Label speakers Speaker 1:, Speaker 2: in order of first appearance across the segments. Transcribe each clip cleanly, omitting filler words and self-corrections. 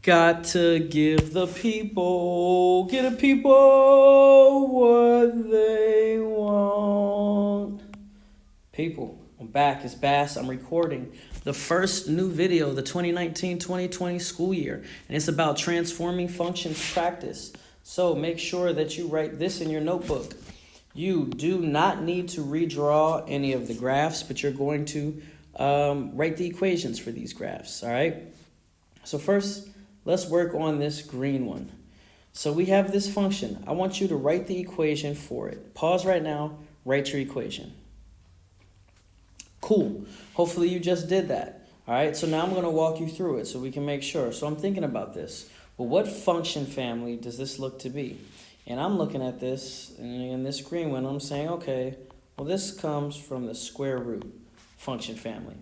Speaker 1: Got to give the people, get the people what they want. People, I'm back. It's Bass. I'm recording the first new video, the 2019-2020 school year. And it's about transforming functions practice. So make sure that you write this in your notebook. You do not need to redraw any of the graphs, but you're going to write the equations for these graphs, all right? So first, let's work on this green one. So we have this function. I want you to write the equation for it. Pause right now, write your equation. Cool. Hopefully you just did that. All right, so now I'm going to walk you through it so we can make sure. So I'm thinking about this. Well, what function family does this look to be? And I'm looking at this, and in this green one, I'm saying, okay, well, this comes from the square root function family.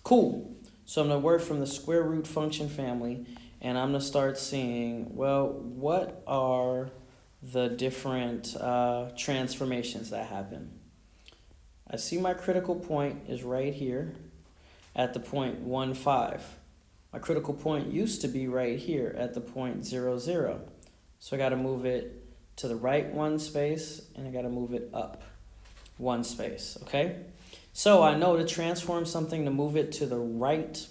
Speaker 1: Cool. So I'm going to work from the square root function family, and I'm going to start seeing, well, what are the different transformations that happen? I see my critical point is right here at the point 1, 5. My critical point used to be right here at the point 0, 0. So I got to move it to the right one space, and I got to move it up one space, okay? So I know to transform something to move it to the right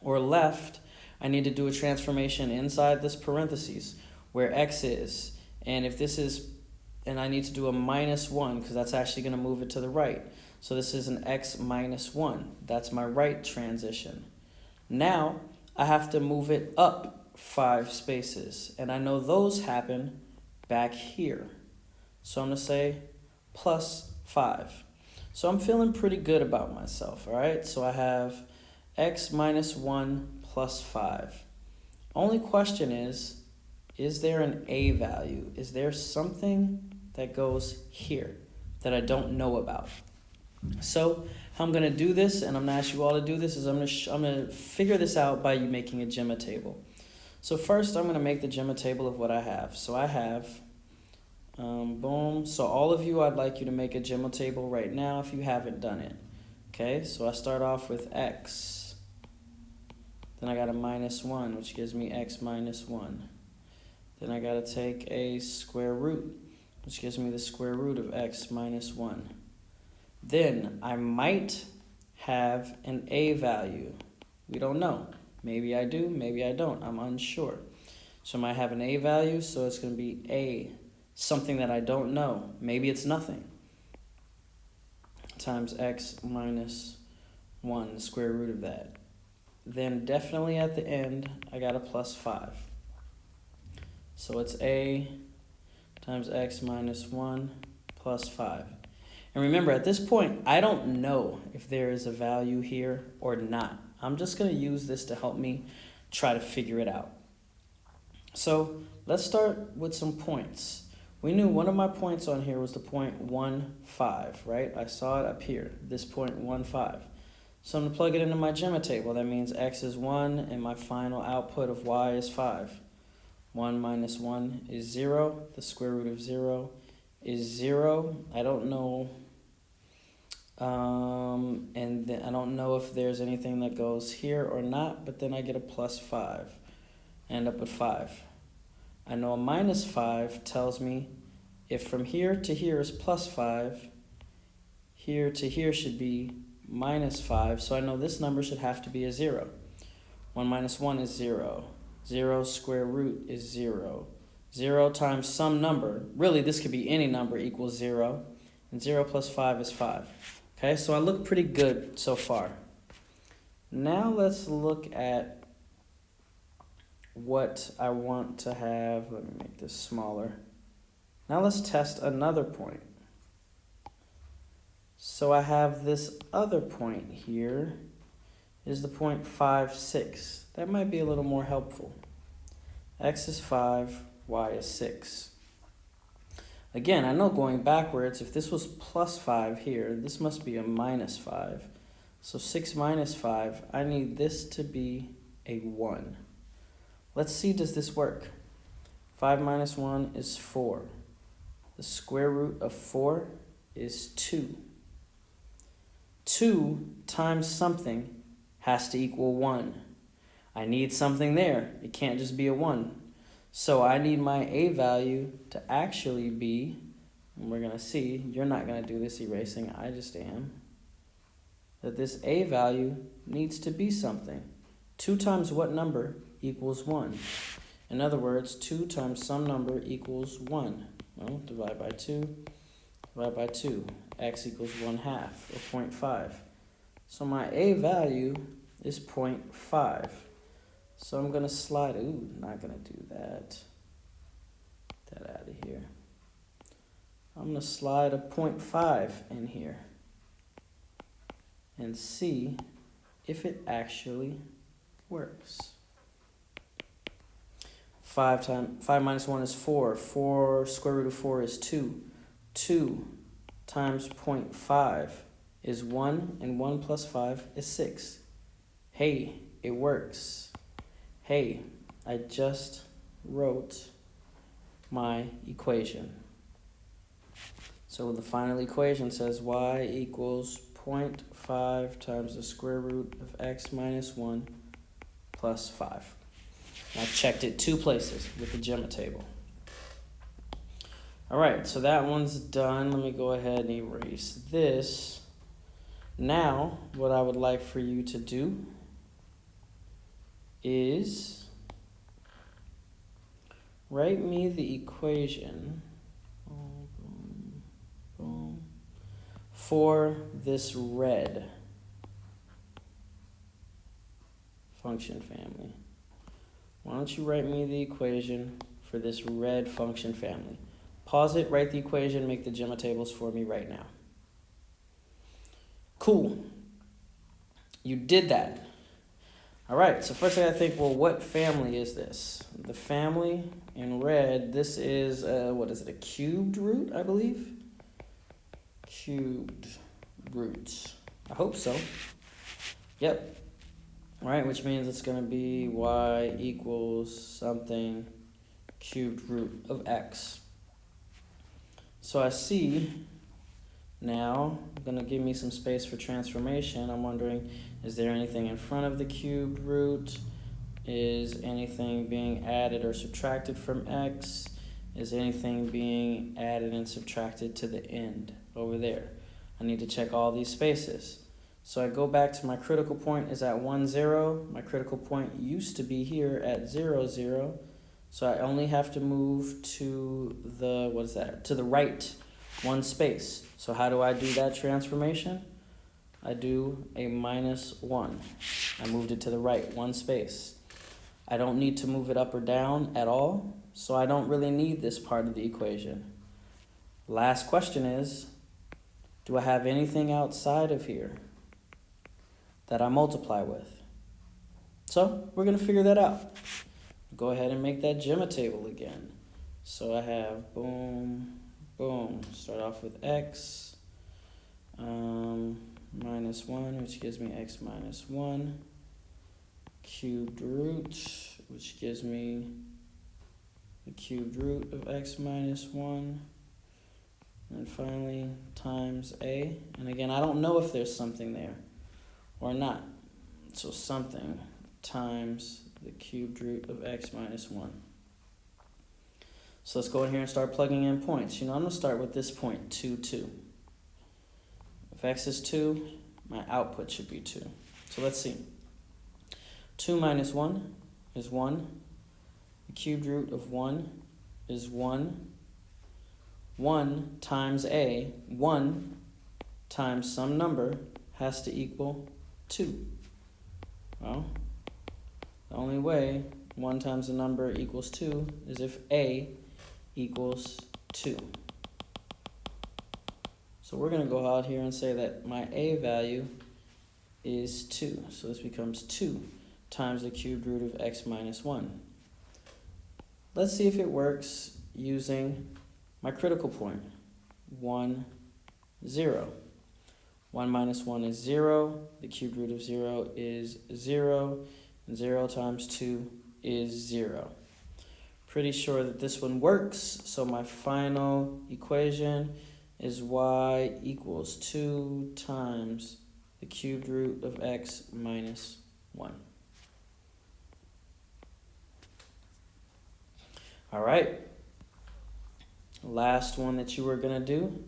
Speaker 1: or left, I need to do a transformation inside this parentheses where x is. And if this is, and I need to do a -1 because that's actually going to move it to the right. So this is an x -1. That's my right transition. Now I have to move it up 5 spaces. And I know those happen back here. So I'm going to say +5. So I'm feeling pretty good about myself, all right? So I have x -1 plus 5. Only question is there an a value? Is there something that goes here that I don't know about? So how I'm going to do this, and I'm going to ask you all to do this, is I'm going to figure this out by you making a GEMA table. So first I'm going to make the GEMA table of what I have. So I have, boom. So all of you, I'd like you to make a GEMA table right now if you haven't done it. Okay, so I start off with x. Then I got a -1, which gives me x -1. Then I got to take a square root, which gives me the square root of x -1. Then I might have an a value. We don't know. Maybe I do, maybe I don't. I'm unsure. So I might have an a value, so it's going to be a, something that I don't know. Maybe it's nothing. Times x -1, the square root of that. Then definitely at the end, I got a +5. So it's a times x -1 plus 5. And remember, at this point, I don't know if there is a value here or not. I'm just going to use this to help me try to figure it out. So let's start with some points. We knew one of my points on here was the point 1, 5, right? I saw it up here, this point 1, 5. So I'm going to plug it into my GEMA table. That means x is 1, and my final output of y is 5. 1 minus 1 is 0. The square root of 0 is 0. I don't know. And then I don't know if there's anything that goes here or not, but then I get a +5. I end up with 5. I know a -5 tells me if from here to here is +5, here to here should be -5, so I know this number should have to be a 0. 1 minus 1 is 0. 0's square root is 0. 0 times some number, really this could be any number, equals 0. And 0 plus 5 is 5. Okay, so I look pretty good so far. Now let's look at what I want to have. Let me make this smaller. Now let's test another point. So I have this other point here, is the point 5, 6. That might be a little more helpful. X is 5, y is 6. Again, I know going backwards, if this was +5 here, this must be a -5. So 6 minus 5, I need this to be a 1. Let's see, does this work? 5 minus 1 is 4. The square root of 4 is 2. 2 times something has to equal 1. I need something there. It can't just be a 1. So I need my a value to actually be, and we're going to see, you're not going to do this erasing, I just am, that this a value needs to be something. 2 times what number equals 1? In other words, 2 times some number equals 1. Well, divide by 2, divide by 2. X equals 1/2, or 0.5. So my a value is 0.5. So I'm going to slide, not going to do that. Get that out of here. I'm going to slide a 0.5 in here and see if it actually works. 5 minus 1 is 4. 4 square root of 4 is 2. 2 times 0.5 is 1, and 1 plus 5 is 6. Hey, it works. Hey, I just wrote my equation. So the final equation says y equals 0.5 times the square root of x minus 1 plus 5. And I've checked it 2 places with the Gemma table. All right, so that one's done. Let me go ahead and erase this. Now, what I would like for you to do is write me the equation for this red function family. Why don't you write me the equation for this red function family? Pause it, write the equation, make the Gemma tables for me right now. Cool. You did that. All right, so first I gotta think, well, what family is this? The family in red, this is, what is it, a cubed root, I believe? Cubed root. I hope so. Yep. All right, which means it's gonna be y equals something cubed root of x. So I see now, gonna give me some space for transformation. I'm wondering, is there anything in front of the cubed root? Is anything being added or subtracted from x? Is anything being added and subtracted to the end over there? I need to check all these spaces. So I go back to my critical point is at 1, 0. My critical point used to be here at 0, 0. So I only have to move to the, what is that? To the right 1 space. So how do I do that transformation? I do a minus 1. I moved it to the right 1 space. I don't need to move it up or down at all, so I don't really need this part of the equation. Last question is, do I have anything outside of here that I multiply with? So we're going to figure that out. Go ahead and make that Gemma table again. So I have boom, boom. Start off with x minus 1, which gives me x minus 1. Cubed root, which gives me the cubed root of x minus 1. And finally, times a. And again, I don't know if there's something there or not. So something times the cubed root of x minus 1. So let's go in here and start plugging in points. I'm going to start with this point, 2, 2. If x is 2, my output should be 2. So let's see. 2 minus 1 is 1. The cubed root of 1 is 1. 1 times a, 1 times some number has to equal 2. Well, the only way 1 times a number equals 2 is if a equals 2. So we're going to go out here and say that my a value is 2. So this becomes 2 times the cubed root of x minus 1. Let's see if it works using my critical point, 1, 0. 1 minus 1 is 0. The cubed root of 0 is 0. And 0 times 2 is 0. Pretty sure that this one works. So my final equation is y equals 2 times the cubed root of x minus 1. All right. Last one that you were going to do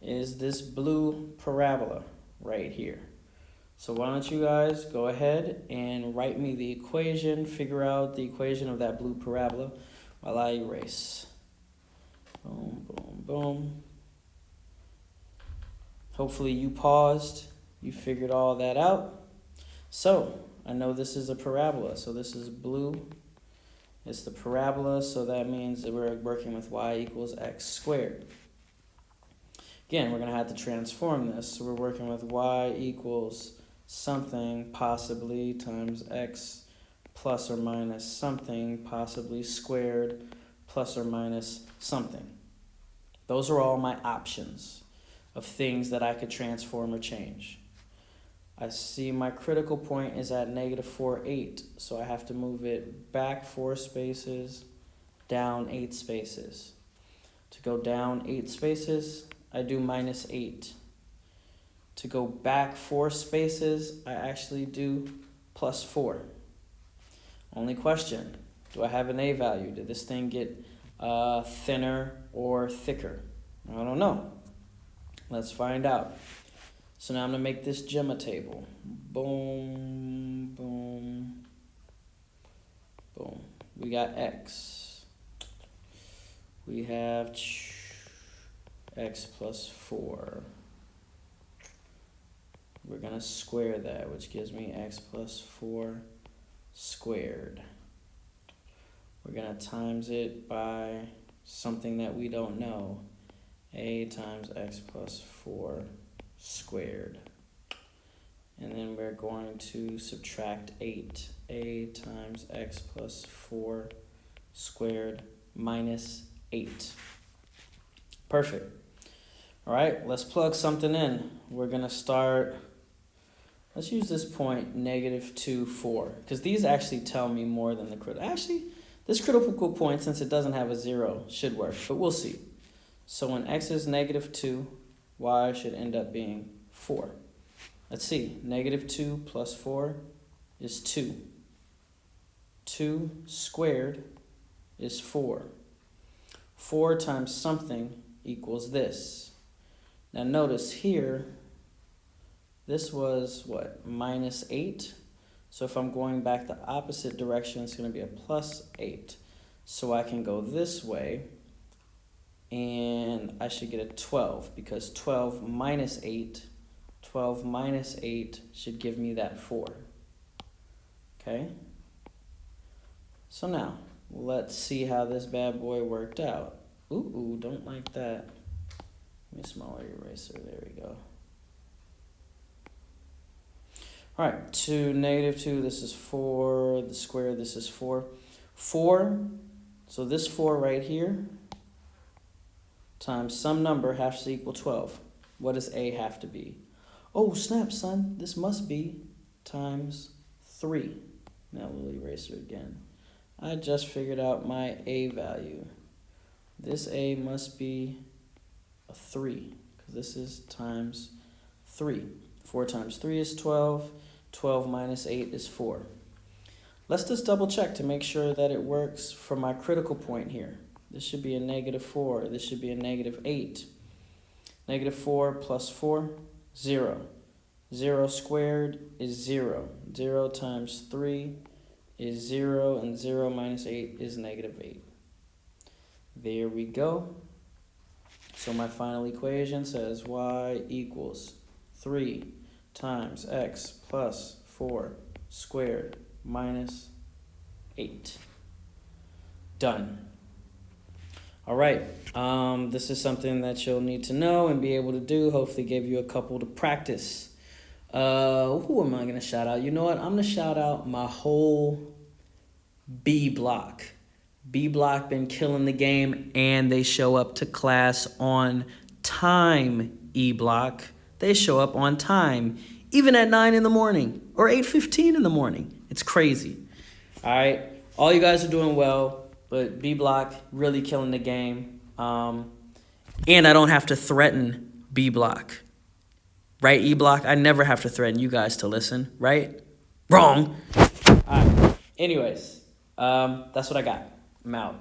Speaker 1: is this blue parabola right here. So why don't you guys go ahead and write me the equation, figure out the equation of that blue parabola while I erase. Boom, boom, boom. Hopefully you paused, you figured all that out. So I know this is a parabola, so this is blue. It's the parabola, so that means that we're working with y equals x squared. Again, we're going to have to transform this, so we're working with y equals something possibly times x plus or minus something possibly squared plus or minus something. Those are all my options of things that I could transform or change. I see my critical point is at -4, 8, so I have to move it back 4 spaces, down 8 spaces. To go down 8 spaces, I do -8. To go back 4 spaces, I actually do +4. Only question, do I have an A value? Did this thing get thinner or thicker? I don't know. Let's find out. So now I'm going to make this GEMMA table. Boom, boom, boom. We got x. We have x plus 4. We're going to square that, which gives me x plus 4 squared. We're going to times it by something that we don't know. A times x plus 4 squared. And then we're going to subtract 8. A times x plus 4 squared minus 8. Perfect. All right, let's plug something in. We're going to start, let's use this point, -2, 4, because these actually tell me more than the critical. Actually, this critical point, since it doesn't have a 0, should work, but we'll see. So when x is -2, y should end up being 4. Let's see, -2 plus 4 is 2. 2 squared is 4. 4 times something equals this. Now notice here, this was what, -8? So if I'm going back the opposite direction, it's going to be a +8. So I can go this way, and I should get a 12, because 12 minus 8 should give me that 4. Okay? So now, let's see how this bad boy worked out. Ooh, don't like that. Give me a smaller eraser, there we go. All right, to -2, this is 4, the square, this is 4. 4, so this 4 right here, times some number has to equal 12. What does A have to be? Oh, snap, son. This must be times 3. Now we'll eraser again. I just figured out my A value. This A must be a 3, because this is times 3. 4 times 3 is 12. 12 minus 8 is 4. Let's just double check to make sure that it works for my critical point here. This should be a -4. This should be a -8. -4 plus 4, 0. 0 squared is 0. 0 times 3 is 0, and 0 minus 8 is -8. There we go. So my final equation says y equals 3 times x plus 4 squared minus 8. Done. All right, this is something that you'll need to know and be able to do. Hopefully gave you a couple to practice. Who am I going to shout out? You know what? I'm going to shout out my whole B block. B block been killing the game, and they show up to class on time. E block, they show up on time, even at 9 in the morning or 8:15 in the morning. It's crazy. All right, all you guys are doing well, but B block really killing the game. And I don't have to threaten B block, right? E block, I never have to threaten you guys to listen, right? Wrong. All right. Anyways, that's what I got. I'm out.